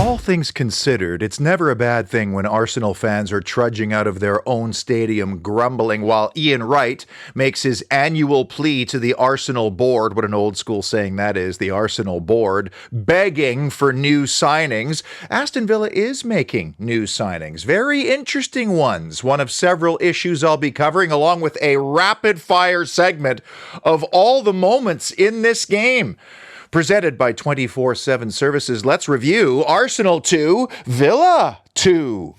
All things considered, it's never a bad thing when Arsenal fans are trudging out of their own stadium grumbling while Ian Wright makes his annual plea to the Arsenal board, what an old school saying that is, the Arsenal board, begging for new signings. Aston Villa is making new signings, very interesting ones. One of several issues I'll be covering, along with a rapid-fire segment of all the moments in this game. Presented by 24/7 Services, let's review Arsenal 2, Villa 2.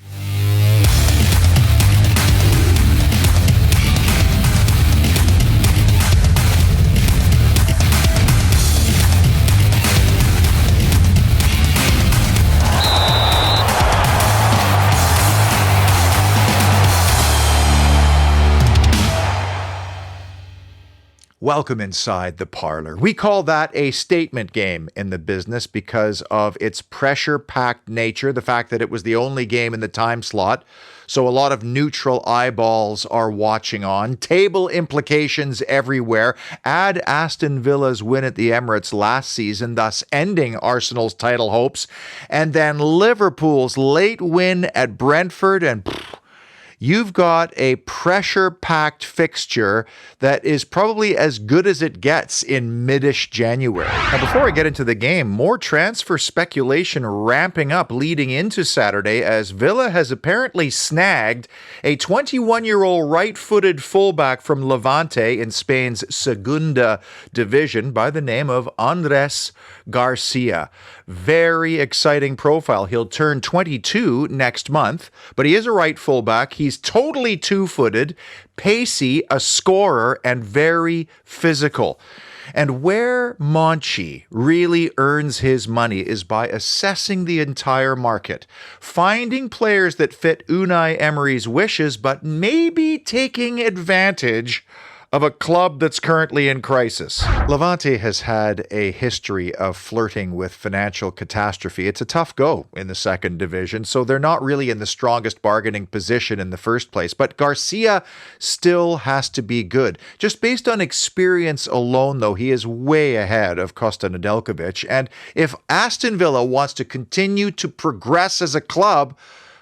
Welcome inside the parlor. We call that a statement game in the business because of its pressure-packed nature, the fact that it was the only game in the time slot, so a lot of neutral eyeballs are watching on. Table implications everywhere. Add Aston Villa's win at the Emirates last season, thus ending Arsenal's title hopes, and then Liverpool's late win at Brentford, and you've got a pressure-packed fixture that is probably as good as it gets in mid-ish January. Now, before I get into the game, more transfer speculation ramping up leading into Saturday as Villa has apparently snagged a 21-year-old right-footed fullback from Levante in Spain's Segunda division by the name of Andres Garcia. Very exciting profile. He'll turn 22 next month, but he is a right fullback. He's totally two-footed, pacey, a scorer, and very physical. And where Monchi really earns his money is by assessing the entire market, finding players that fit Unai Emery's wishes, but maybe taking advantage of a club that's currently in crisis. Levante has had a history of flirting with financial catastrophe. It's a tough go in the second division, so they're not really in the strongest bargaining position in the first place. But Garcia still has to be good. Just based on experience alone, though, he is way ahead of Costa Nedeljkovic. And if Aston Villa wants to continue to progress as a club,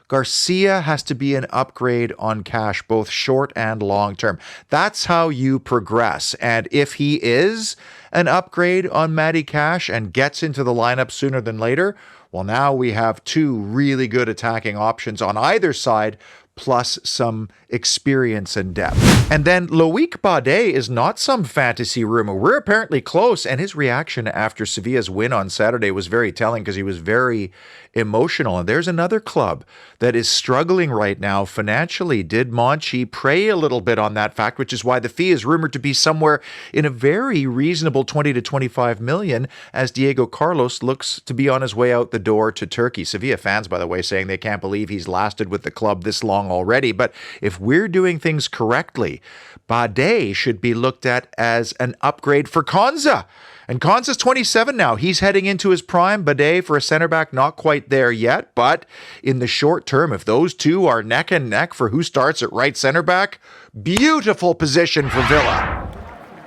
Garcia has to be an upgrade on cash, both short and long term. That's how you progress. And if he is an upgrade on Matty Cash and gets into the lineup sooner than later, well, now we have two really good attacking options on either side, plus some experience and depth. And then Loic Bade is not some fantasy rumor. We're apparently close, and his reaction after Sevilla's win on Saturday was very telling because he was very emotional. And there's another club that is struggling right now financially. Did Monchi prey a little bit on that fact, which is why the fee is rumored to be somewhere in a very reasonable 20 to 25 million as Diego Carlos looks to be on his way out the door to Turkey. Sevilla fans, by the way, saying they can't believe he's lasted with the club this long already. But if we're doing things correctly, Bade should be looked at as an upgrade for Konza. And Konza's 27 now. He's heading into his prime. Bade for a center back, not quite there yet. But in the short term, if those two are neck and neck for who starts at right center back, beautiful position for Villa.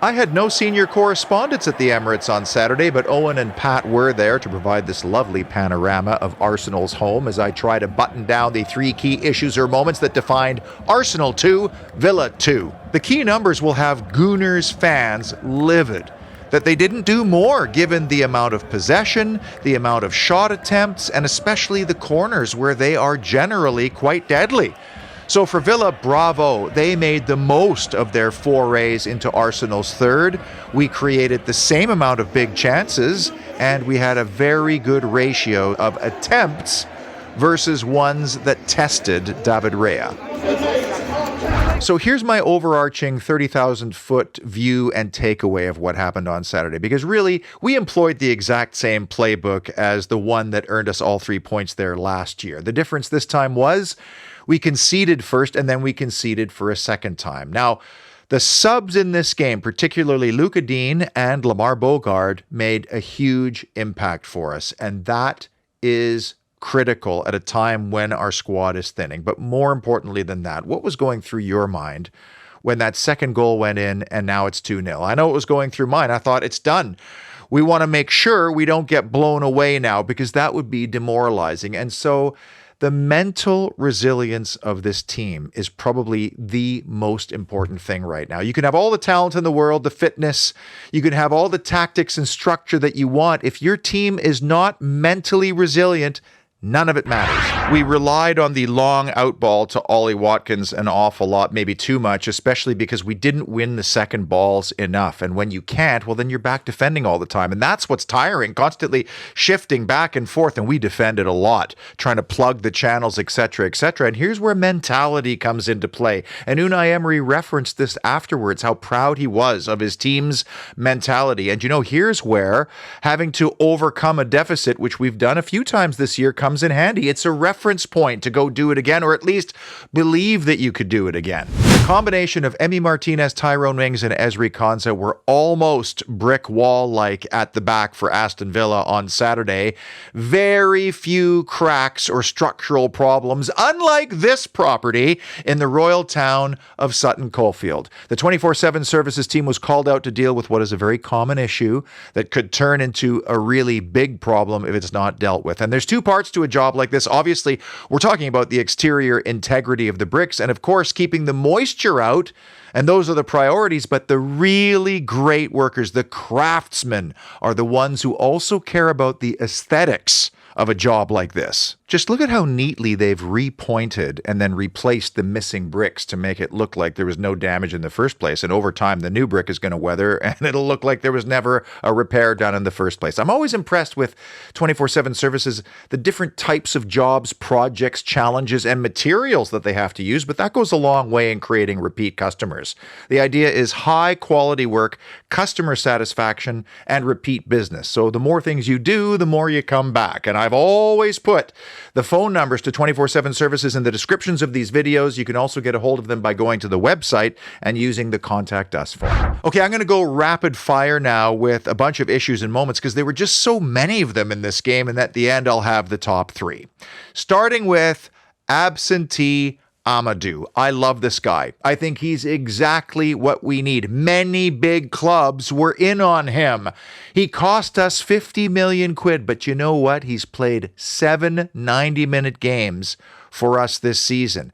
I had no senior correspondents at the Emirates on Saturday, but Owen and Pat were there to provide this lovely panorama of Arsenal's home as I try to button down the three key issues or moments that defined Arsenal 2, Villa 2. The key numbers will have Gooners fans livid that they didn't do more given the amount of possession, the amount of shot attempts, and especially the corners where they are generally quite deadly. So for Villa, bravo. They made the most of their forays into Arsenal's third. We created the same amount of big chances, and we had a very good ratio of attempts versus ones that tested David Raya. So here's my overarching 30,000-foot view and takeaway of what happened on Saturday, because really, we employed the exact same playbook as the one that earned us all 3 points there last year. The difference this time was we conceded first, and then we conceded for a second time. Now, the subs in this game, particularly Luca Dean and Lamar Bogard, made a huge impact for us, and that is critical at a time when our squad is thinning. But more importantly than that, what was going through your mind when that second goal went in and now it's 2-0? I know it was going through mine. I thought, it's done. We want to make sure we don't get blown away now, because that would be demoralizing. And so the mental resilience of this team is probably the most important thing right now. You can have all the talent in the world, the fitness, you can have all the tactics and structure that you want. If your team is not mentally resilient, none of it matters. We relied on the long out ball to Ollie Watkins an awful lot, maybe too much, especially because we didn't win the second balls enough. And when you can't, well, then you're back defending all the time. And that's what's tiring, constantly shifting back and forth. And we defended a lot, trying to plug the channels, etc., etc. And here's where mentality comes into play. And Unai Emery referenced this afterwards, how proud he was of his team's mentality. And, here's where having to overcome a deficit, which we've done a few times this year, comes in handy. It's a reference point to go do it again, or at least believe that you could do it again. The combination of Emi Martinez, Tyrone Mings, and Ezri Konsa were almost brick wall-like at the back for Aston Villa on Saturday. Very few cracks or structural problems, unlike this property in the royal town of Sutton Coldfield. The 24/7 services team was called out to deal with what is a very common issue that could turn into a really big problem if it's not dealt with. And there's two parts to a job like this. Obviously, we're talking about the exterior integrity of the bricks and, of course, keeping the moisture out. And those are the priorities. But the really great workers, the craftsmen, are the ones who also care about the aesthetics of a job like this. Just look at how neatly they've repointed and then replaced the missing bricks to make it look like there was no damage in the first place. And over time, the new brick is going to weather and it'll look like there was never a repair done in the first place. I'm always impressed with 24/7 services, the different types of jobs, projects, challenges, and materials that they have to use. But that goes a long way in creating repeat customers. The idea is high quality work, customer satisfaction, and repeat business. So the more things you do, the more you come back. And I've always put the phone numbers to 24/7 services in the descriptions of these videos. You can also get a hold of them by going to the website and using the Contact Us form. Okay, I'm going to go rapid fire now with a bunch of issues and moments because there were just so many of them in this game, and at the end I'll have the top three. Starting with absentee Amadou. I love this guy. I think he's exactly what we need. Many big clubs were in on him. He cost us 50 million quid, but you know what? He's played 7 90-minute games for us this season.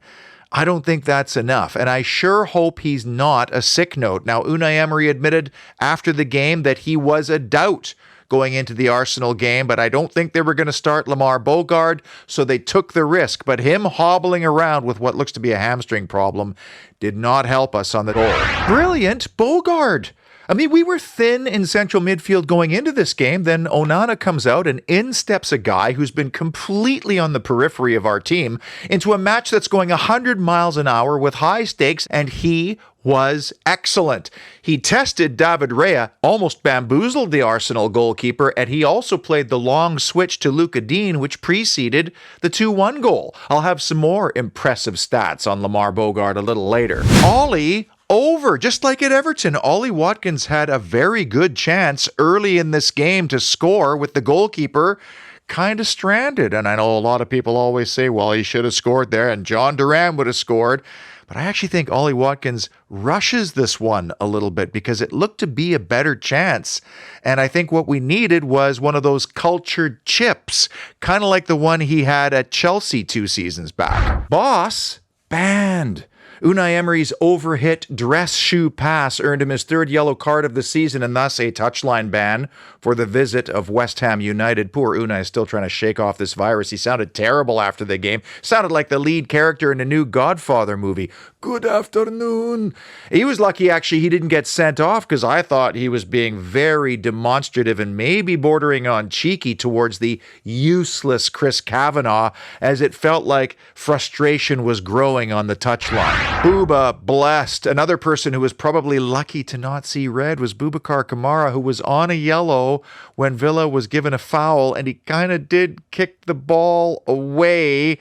I don't think that's enough, and I sure hope he's not a sick note. Now, Unai Emery admitted after the game that he was a doubt going into the Arsenal game, but I don't think they were going to start Lamar Bogard, so they took the risk. But him hobbling around with what looks to be a hamstring problem did not help us on the goal. Brilliant Bogard! I mean, we were thin in central midfield going into this game. Then Onana comes out and in steps a guy who's been completely on the periphery of our team into a match that's going 100 miles an hour with high stakes, and he was excellent. He tested David Raya, almost bamboozled the Arsenal goalkeeper, and he also played the long switch to Luca Dean, which preceded the 2-1 goal. I'll have some more impressive stats on Lamar Bogard a little later. Ollie over, just like at Everton. Ollie Watkins had a very good chance early in this game to score with the goalkeeper kind of stranded. And I know a lot of people always say, well, he should have scored there and John Duran would have scored. But I actually think Ollie Watkins rushes this one a little bit because it looked to be a better chance. And I think what we needed was one of those cultured chips, kind of like the one he had at Chelsea 2 seasons back. Boss banned. Unai Emery's overhit dress shoe pass earned him his 3rd yellow card of the season and thus a touchline ban for the visit of West Ham United. Poor Unai is still trying to shake off this virus. He sounded terrible after the game. Sounded like the lead character in a new Godfather movie. Good afternoon. He was lucky, actually, he didn't get sent off because I thought he was being very demonstrative and maybe bordering on cheeky towards the useless Chris Kavanagh, as it felt like frustration was growing on the touchline. Booba blessed. Another person who was probably lucky to not see red was Boubacar Kamara, who was on a yellow when Villa was given a foul, and he kind of did kick the ball away.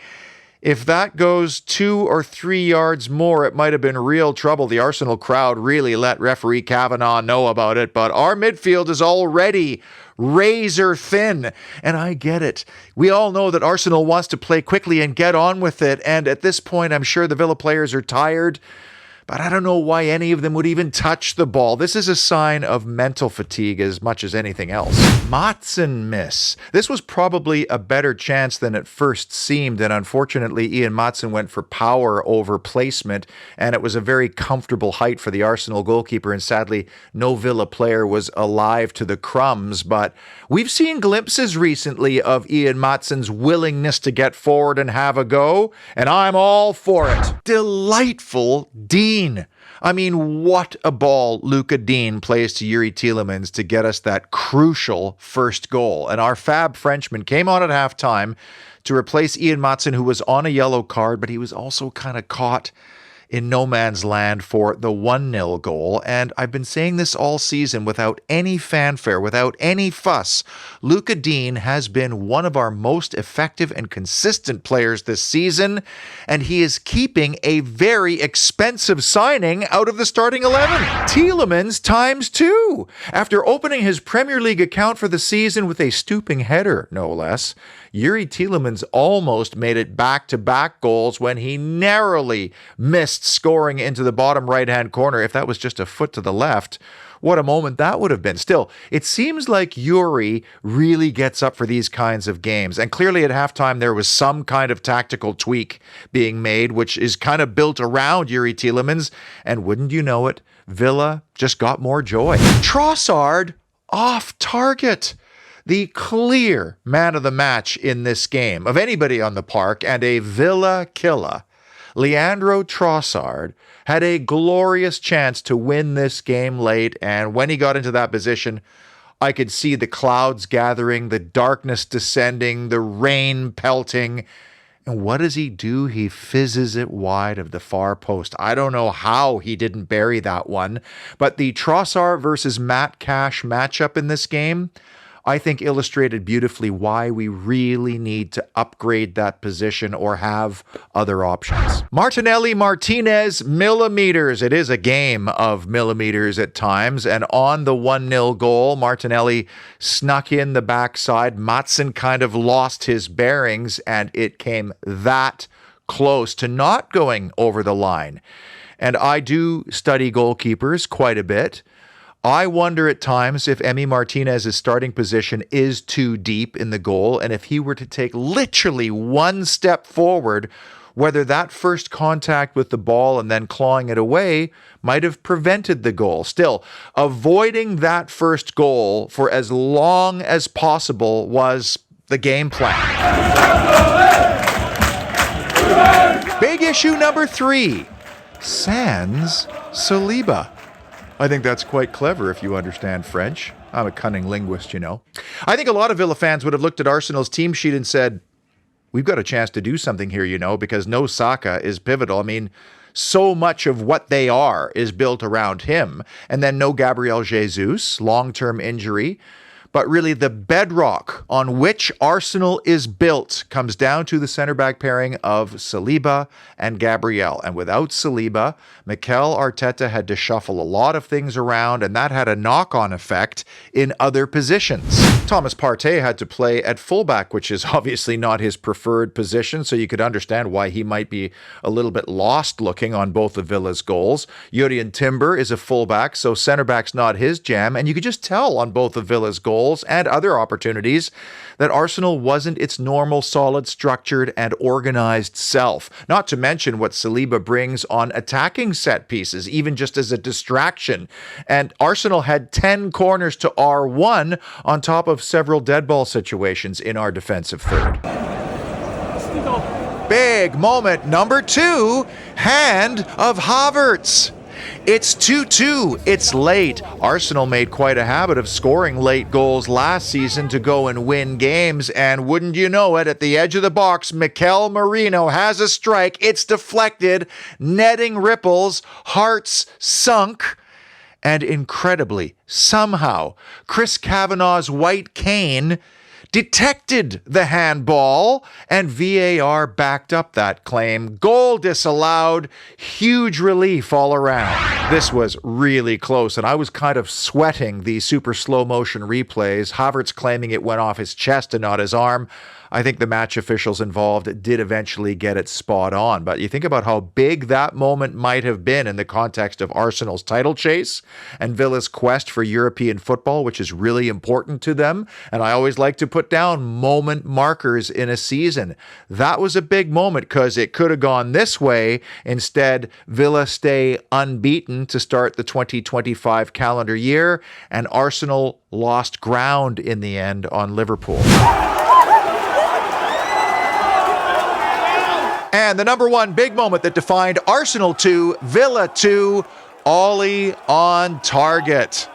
If that goes 2 or 3 yards more, it might have been real trouble. The Arsenal crowd really let referee Kavanagh know about it, but our midfield is already razor thin, and I get it. We all know that Arsenal wants to play quickly and get on with it, and at this point, I'm sure the Villa players are tired. but I don't know why any of them would even touch the ball. This is a sign of mental fatigue as much as anything else. Maatsen miss. This was probably a better chance than it first seemed, and unfortunately Ian Maatsen went for power over placement, and it was a very comfortable height for the Arsenal goalkeeper, and sadly no Villa player was alive to the crumbs. But we've seen glimpses recently of Ian Maatsen's willingness to get forward and have a go, and I'm all for it. Delightful Dean. I mean, what a ball Luca Dean plays to Yuri Tielemans to get us that crucial first goal. And our fab Frenchman came on at halftime to replace Ian Maatsen, who was on a yellow card, but he was also kind of caught in no man's land for the 1-0 goal. And I've been saying this all season without any fanfare, without any fuss. Luca Dean has been one of our most effective and consistent players this season, and he is keeping a very expensive signing out of the starting 11. Tielemans times 2. After opening his Premier League account for the season with a stooping header, no less, Yuri Tielemans almost made it back-to-back goals when he narrowly missed scoring into the bottom right-hand corner. If that was just a foot to the left, what a moment that would have been. Still, it seems like Yuri really gets up for these kinds of games. And clearly at halftime, there was some kind of tactical tweak being made, which is kind of built around Yuri Tielemans. And wouldn't you know it, Villa just got more joy. Trossard off target. The clear man of the match in this game, of anybody on the park, and a Villa killer, Leandro Trossard, had a glorious chance to win this game late, and when he got into that position, I could see the clouds gathering, the darkness descending, the rain pelting. And what does he do? He fizzes it wide of the far post. I don't know how he didn't bury that one, but the Trossard versus Matt Cash matchup in this game, I think, illustrated beautifully why we really need to upgrade that position or have other options. Martinelli Martinez millimeters. It is a game of millimeters at times, and on the 1-0 goal, Martinelli snuck in the backside. Maatsen kind of lost his bearings, and it came that close to not going over the line. And I do study goalkeepers quite a bit. I wonder at times if Emi Martinez's starting position is too deep in the goal, and if he were to take literally one step forward, whether that first contact with the ball and then clawing it away might have prevented the goal. Still, avoiding that first goal for as long as possible was the game plan. Big issue number 3, sans Saliba. I think that's quite clever if you understand French. I'm a cunning linguist, you know. I think a lot of Villa fans would have looked at Arsenal's team sheet and said, we've got a chance to do something here, you know, because no Saka is pivotal. I mean, so much of what they are is built around him. And then no Gabriel Jesus, long-term injury. But really the bedrock on which Arsenal is built comes down to the center-back pairing of Saliba and Gabriel. And without Saliba, Mikel Arteta had to shuffle a lot of things around, and that had a knock-on effect in other positions. Thomas Partey had to play at fullback, which is obviously not his preferred position, so you could understand why he might be a little bit lost looking on both of Villa's goals. Jurrien Timber is a fullback, so center-back's not his jam, and you could just tell on both of Villa's goals and other opportunities that Arsenal wasn't its normal, solid, structured, and organized self. Not to mention what Saliba brings on attacking set pieces, even just as a distraction. And Arsenal had 10 corners to R1 on top of several dead ball situations in our defensive third. Big moment number 2, hand of Havertz. It's 2-2. It's late. Arsenal made quite a habit of scoring late goals last season to go and win games, and wouldn't you know it, at the edge of the box, Mikel Merino has a strike. It's deflected, netting ripples, hearts sunk, and incredibly, somehow, Chris Kavanagh's white cane detected the handball, and VAR backed up that claim. Goal disallowed. Huge relief all around. This was really close, and I was kind of sweating the super slow motion replays. Havertz claiming it went off his chest and not his arm. I think the match officials involved did eventually get it spot on. But you think about how big that moment might have been in the context of Arsenal's title chase and Villa's quest for European football, which is really important to them. And I always like to put down moment markers in a season. That was a big moment because it could have gone this way. Instead, Villa stay unbeaten to start the 2025 calendar year, and Arsenal lost ground in the end on Liverpool. And the number one big moment that defined Arsenal 2, Villa 2, Ollie on target.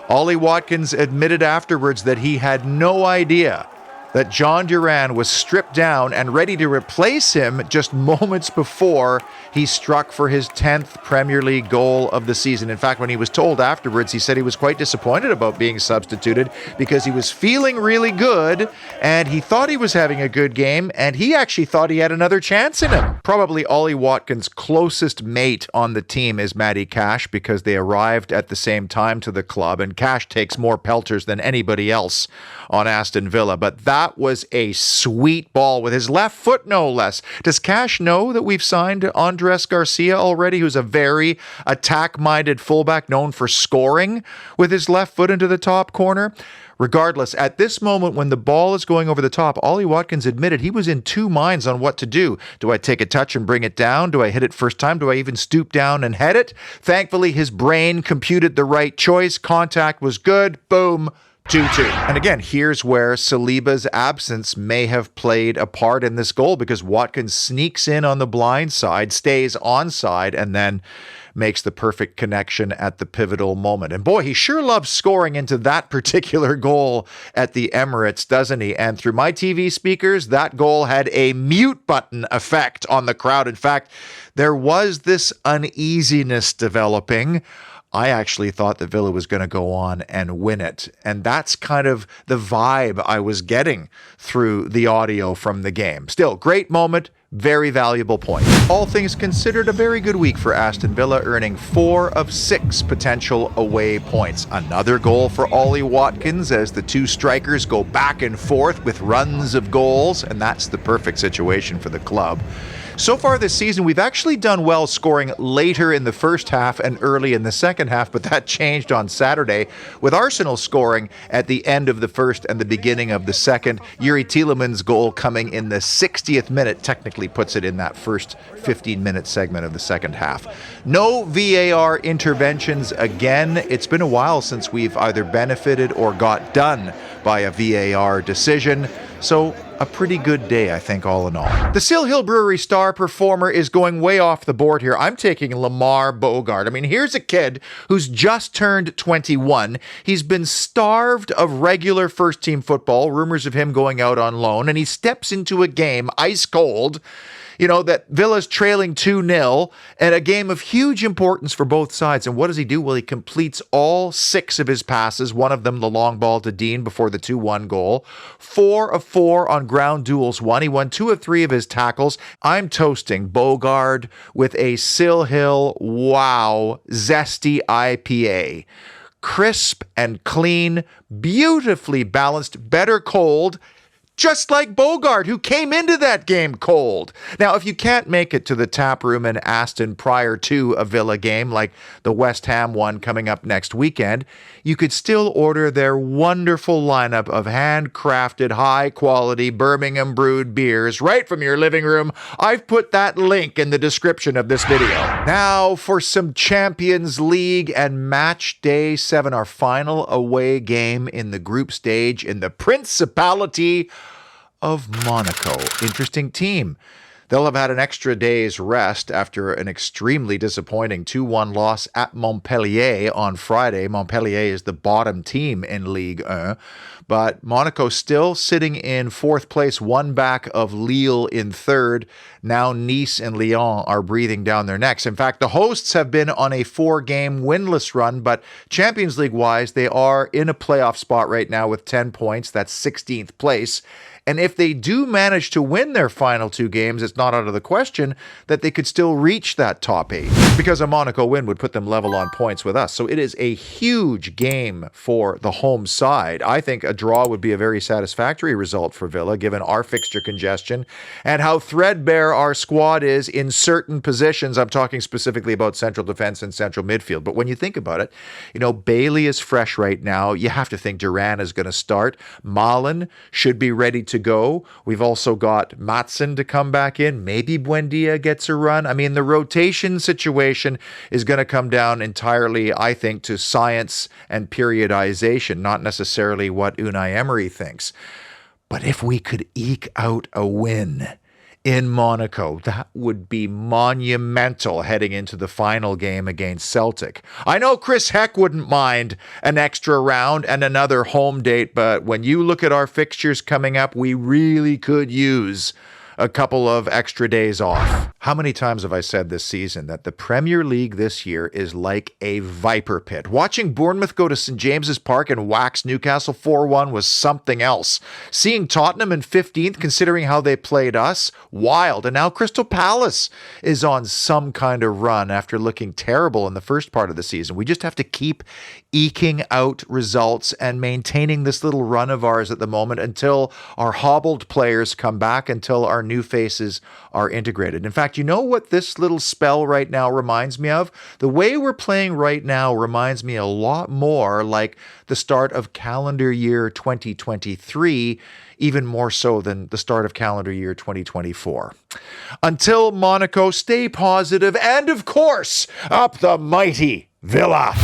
Ollie Watkins admitted afterwards that he had no idea that John Duran was stripped down and ready to replace him just moments before he struck for his 10th Premier League goal of the season. In fact, when he was told afterwards, he said he was quite disappointed about being substituted because he was feeling really good and he thought he was having a good game and he actually thought he had another chance in him. Probably Ollie Watkins' closest mate on the team is Matty Cash because they arrived at the same time to the club, and Cash takes more pelters than anybody else on Aston Villa. But that was a sweet ball with his left foot, no less. Does Cash know that we've signed Andres Garcia already, who's a very attack-minded fullback known for scoring with his left foot into the top corner? Regardless, at this moment when the ball is going over the top, Ollie Watkins admitted he was in two minds on what to do. Do I take a touch and bring it down? Do I hit it first time? Do I even stoop down and head it? Thankfully, his brain computed the right choice. Contact was good. Boom. 2-2. And again, here's where Saliba's absence may have played a part in this goal, because Watkins sneaks in on the blind side, stays onside, and then makes the perfect connection at the pivotal moment. And boy, he sure loves scoring into that particular goal at the Emirates, doesn't he? And through my TV speakers, that goal had a mute button effect on the crowd. In fact, there was this uneasiness developing. I actually thought that Villa was going to go on and win it. And that's kind of the vibe I was getting through the audio from the game. Still, great moment, very valuable point. All things considered, a very good week for Aston Villa, earning 4 of 6 potential away points. Another goal for Ollie Watkins as the two strikers go back and forth with runs of goals, and that's the perfect situation for the club. So far this season, we've actually done well scoring later in the first half and early in the second half, but that changed on Saturday with Arsenal scoring at the end of the first and the beginning of the second. Yuri Tielemans' goal coming in the 60th minute technically puts it in that first 15-minute segment of the second half. No VAR interventions again. It's been a while since we've either benefited or got done by a VAR decision. So a pretty good day, I think, all in all. The Sill Hill Brewery star performer is going way off the board here. I'm taking Lamar Bogart. I mean, here's a kid who's just turned 21. He's been starved of regular first-team football, rumors of him going out on loan, and he steps into a game ice cold, that Villa's trailing 2-0, and a game of huge importance for both sides. And what does he do? Well, he completes all 6 of his passes, one of them the long ball to Dean before the 2-1 goal. 4 of 4 on ground duels won. He won 2 of 3 of his tackles. I'm toasting Bogart with a Sill Hill Wow Zesty IPA. Crisp and clean, beautifully balanced, better cold, just like Bogart, who came into that game cold. Now, if you can't make it to the tap room in Aston prior to a Villa game, like the West Ham one coming up next weekend, you could still order their wonderful lineup of handcrafted, high-quality Birmingham brewed beers right from your living room. I've put that link in the description of this video. Now for some Champions League and Match Day 7, our final away game in the group stage in the Principality of Monaco. Interesting team. They'll have had an extra day's rest after an extremely disappointing 2-1 loss at Montpellier on Friday. Montpellier is the bottom team in Ligue 1, but Monaco still sitting in fourth place, one back of Lille in third. Now Nice and Lyon are breathing down their necks. In fact, the hosts have been on a 4-game winless run, but Champions League-wise, they are in a playoff spot right now with 10 points. That's 16th place. And if they do manage to win their final 2 games, it's not out of the question that they could still reach that top 8, because a Monaco win would put them level on points with us. So it is a huge game for the home side. I think a draw would be a very satisfactory result for Villa, given our fixture congestion and how threadbare our squad is in certain positions. I'm talking specifically about central defense and central midfield. But when you think about it, Bailey is fresh right now. You have to think Duran is going to start. Malen should be ready to go. We've also got Matson to come back in. Maybe Buendia gets a run. I mean, the rotation situation is going to come down entirely, I think, to science and periodization, not necessarily what Unai Emery thinks. But if we could eke out a win in Monaco, that would be monumental heading into the final game against Celtic. I know Chris Heck wouldn't mind an extra round and another home date, but when you look at our fixtures coming up, we really could use a couple of extra days off. How many times have I said this season that the Premier League this year is like a viper pit? Watching Bournemouth go to St. James's Park and wax Newcastle 4-1 was something else. Seeing Tottenham in 15th, considering how they played us, wild. And now Crystal Palace is on some kind of run after looking terrible in the first part of the season. We just have to keep eking out results and maintaining this little run of ours at the moment until our hobbled players come back, until our new faces are integrated. In fact, you know what this little spell right now reminds me of? The way we're playing right now reminds me a lot more like the start of calendar year 2023, even more so than the start of calendar year 2024. Until Monaco, stay positive and, of course, up the mighty Villa.